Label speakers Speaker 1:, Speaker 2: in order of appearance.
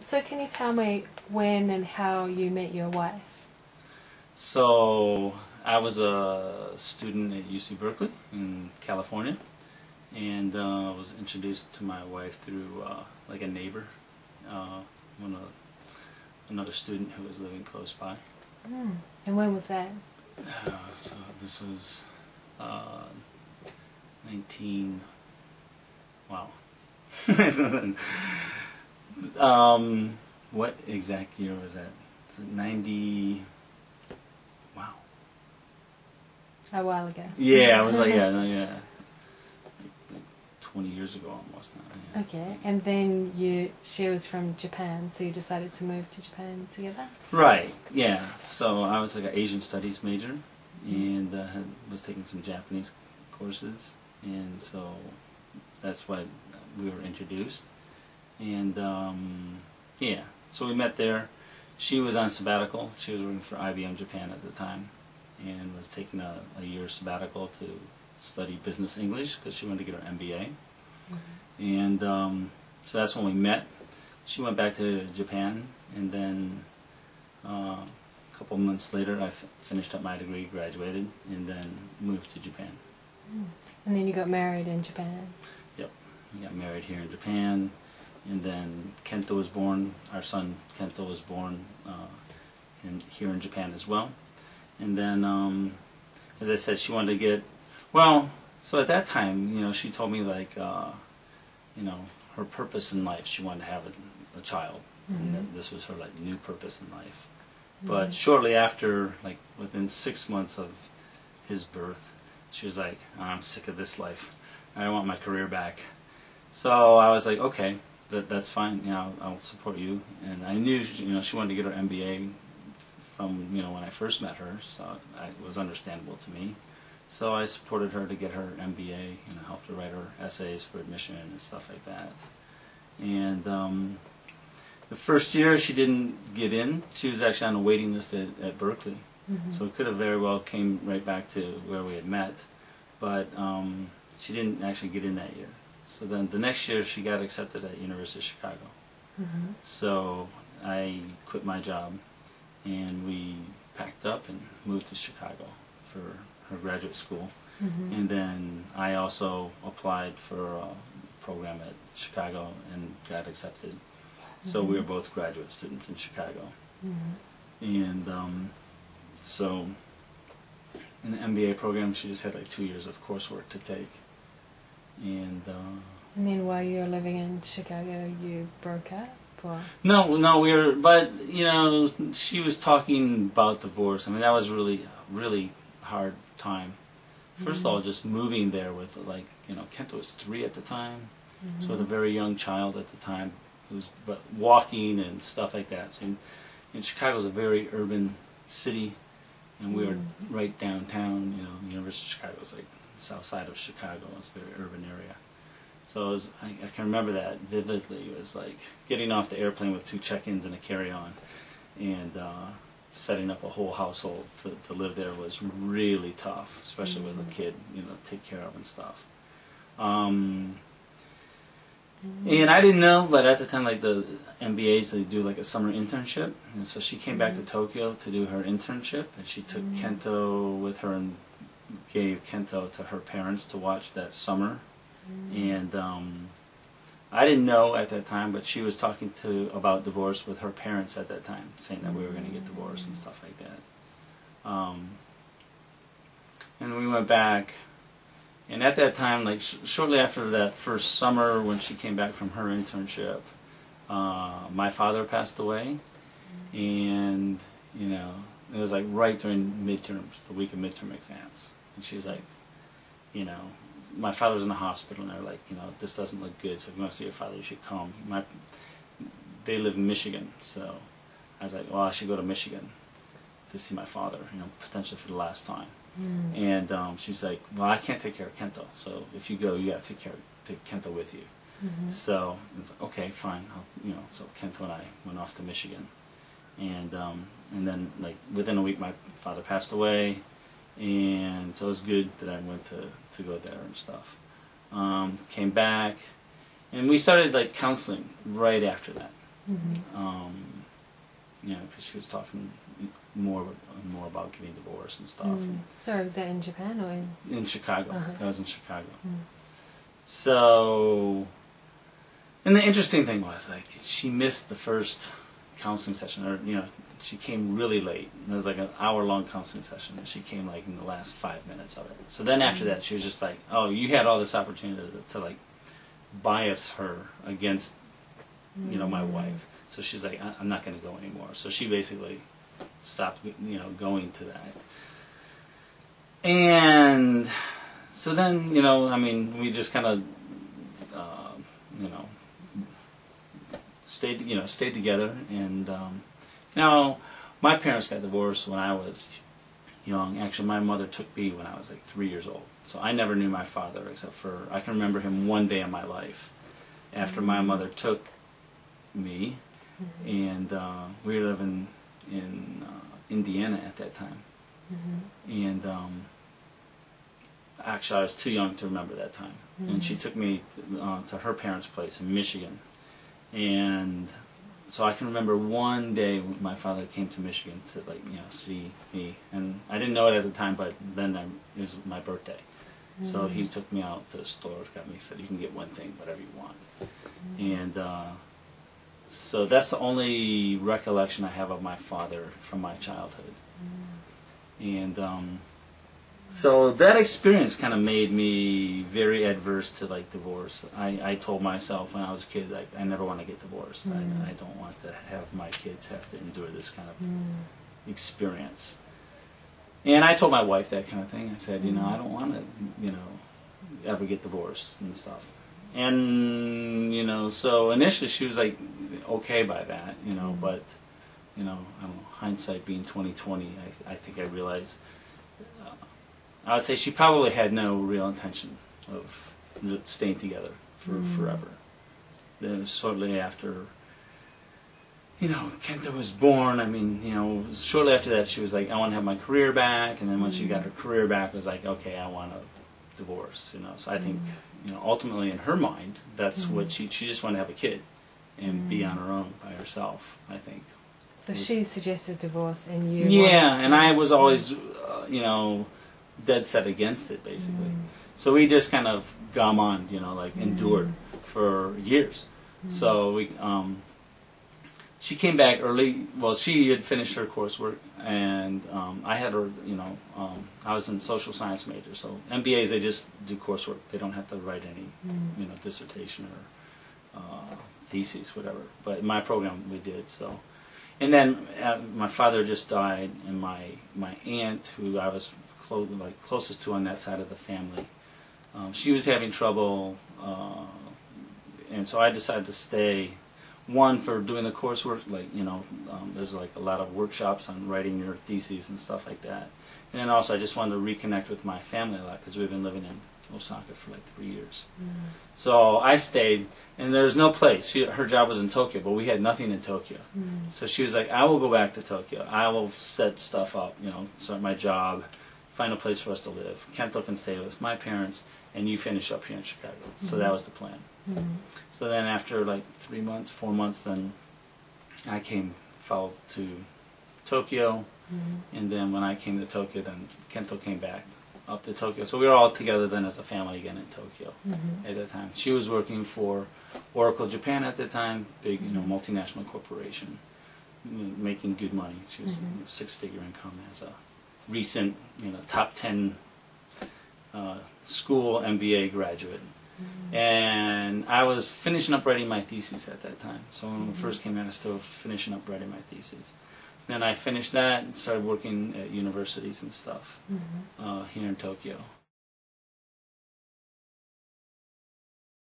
Speaker 1: So can you tell me when and how you met your wife?
Speaker 2: So I was a student at UC Berkeley in California, and was introduced to my wife through like a neighbor, another student who was living close by.
Speaker 1: And when was that?
Speaker 2: So this was wow. What exact year was that? Is it 90? Wow.
Speaker 1: A while ago.
Speaker 2: Yeah, I was like, like 20 years ago almost now. Yeah.
Speaker 1: Okay, and then she was from Japan, so you decided to move to Japan together?
Speaker 2: Right, yeah. So I was like an Asian studies major, and was taking some Japanese courses, and so that's why we were introduced. And yeah, so we met there. She was on sabbatical. She was working for IBM Japan at the time, and was taking a year sabbatical to study business English because she wanted to get her MBA. And so that's when we met. She went back to Japan, and then a couple months later I finished up my degree, graduated, and then moved to Japan.
Speaker 1: And then you got married in Japan?
Speaker 2: Yep, we got married here in Japan, and then Kento was born. Our son Kento was born here in Japan as well. And then, as I said, she wanted to get, well, so at that time, you know, she told me like, you know, her purpose in life, she wanted to have a child. And that this was her like new purpose in life. But shortly after, like within 6 months of his birth, she was like, I'm sick of this life. I want my career back. So I was like, okay, that's fine. You know, I'll support you. And I knew, you know, she wanted to get her MBA from, you know, when I first met her, so it was understandable to me. So I supported her to get her MBA, you know, helped her write her essays for admission and stuff like that. And the first year she didn't get in. She was actually on a waiting list at Berkeley. So it could have very well came right back to where we had met. But she didn't actually get in that year. So then the next year she got accepted at University of Chicago. So I quit my job, and we packed up and moved to Chicago for her graduate school. And then I also applied for a program at Chicago and got accepted. So we were both graduate students in Chicago. And so in the MBA program she just had like 2 years of coursework to take. And
Speaker 1: then while you were living in Chicago you broke up? Or?
Speaker 2: No, we were, but you know, she was talking about divorce. I mean, that was really hard time. First of all, just moving there with, like, you know, Kento was 3 at the time, so with a very young child at the time, who was walking and stuff like that. So in Chicago is a very urban city, and we were right downtown. You know, University of Chicago is like south side of Chicago. It's a very urban area. So it was, I can remember that vividly. It was like getting off the airplane with 2 check-ins and a carry-on, and setting up a whole household to live there was really tough, especially with a kid, you know, to take care of and stuff. And I didn't know, but at the time, like the MBAs, they do like a summer internship, and so she came back to Tokyo to do her internship, and she took Kento with her and gave Kento to her parents to watch that summer. And I didn't know at that time, but she was talking about divorce with her parents at that time, saying that we were going to get divorced and stuff like that. And we went back, and at that time, like shortly after that first summer when she came back from her internship, my father passed away, and you know, it was like right during midterms, the week of midterm exams, and she's like, you know, my father was in the hospital, and they're like, you know, this doesn't look good, so if you want to see your father, you should come. They live in Michigan, so I was like, well, I should go to Michigan to see my father, you know, potentially for the last time. And she's like, well, I can't take care of Kento, so if you go, you have to take Kento with you. So I was like, okay, fine. You know, so Kento and I went off to Michigan, and then like within a week, my father passed away. And so it was good that I went to go there and stuff. Came back, And we started like counseling right after that. You know, because she was talking more about getting divorced and stuff.
Speaker 1: So was that in Japan or
Speaker 2: in Chicago? That was in Chicago. So, and the interesting thing was, like, she missed the first counseling session, or, you know, she came really late. It was like an hour-long counseling session, and she came like in the last 5 minutes of it. So then after that, she was just like, oh, you had all this opportunity to like bias her against, you know, my wife. So she's like, I'm not going to go anymore. So she basically stopped, you know, going to that. And so then, you know, I mean, we just kind of, you know, stayed together. And now, my parents got divorced when I was young. Actually, my mother took me when I was like 3 years old. So I never knew my father, except for, I can remember him one day in my life after my mother took me. And we were living in Indiana at that time. And actually, I was too young to remember that time. And she took me to her parents' place in Michigan. And so I can remember one day when my father came to Michigan to, like, you know, see me. And I didn't know it at the time, but then it was my birthday. So he took me out to the store, got me, said, you can get one thing, whatever you want. And so that's the only recollection I have of my father from my childhood. And so that experience kind of made me very adverse to, like, divorce. I told myself when I was a kid, like, I never want to get divorced. I don't want to have my kids have to endure this kind of experience. And I told my wife that kind of thing. I said, you know, I don't want to, you know, ever get divorced and stuff. And, you know, so initially she was, like, okay by that, you know, but, you know, I don't know, hindsight being 20/20, I think I realized, I would say she probably had no real intention of staying together for forever. Then it was shortly after, you know, Kenta was born. I mean, you know, shortly after that she was like, I want to have my career back. And then when she got her career back, it was like, okay, I want a divorce, you know. So I think, you know, ultimately in her mind, that's what she just wanted to have a kid and be on her own by herself, I think.
Speaker 1: So she suggested divorce and you...
Speaker 2: Yeah, and I was always, you know, dead set against it, basically. So we just kind of gammoned, you know, like endured for years. So we, she came back early. Well, she had finished her coursework, and I had her, you know, I was in social science major. So MBAs, they just do coursework. They don't have to write any, you know, dissertation or thesis, whatever. But in my program, we did. So, and then my father just died, and my aunt, who I was closest to on that side of the family, she was having trouble, and so I decided to stay. One, for doing the coursework, like, you know, there's like a lot of workshops on writing your theses and stuff like that. And then also I just wanted to reconnect with my family a lot because we've been living in Osaka for like 3 years. So I stayed, and there's no place. Her job was in Tokyo, but we had nothing in Tokyo. So she was like, I will go back to Tokyo. I will set stuff up, you know, start my job, find a place for us to live. Kento can stay with my parents, and you finish up here in Chicago. So that was the plan. So then after like 3 months, 4 months, then I followed to Tokyo. And then when I came to Tokyo, then Kento came back up to Tokyo. So we were all together then as a family again in Tokyo at that time. She was working for Oracle Japan at the time, big, you know, multinational corporation, making good money. She was a six-figure income as a recent, you know, top 10 school MBA graduate. And I was finishing up writing my thesis at that time. So when we first came in, I was still finishing up writing my thesis. Then I finished that and started working at universities and stuff here in Tokyo.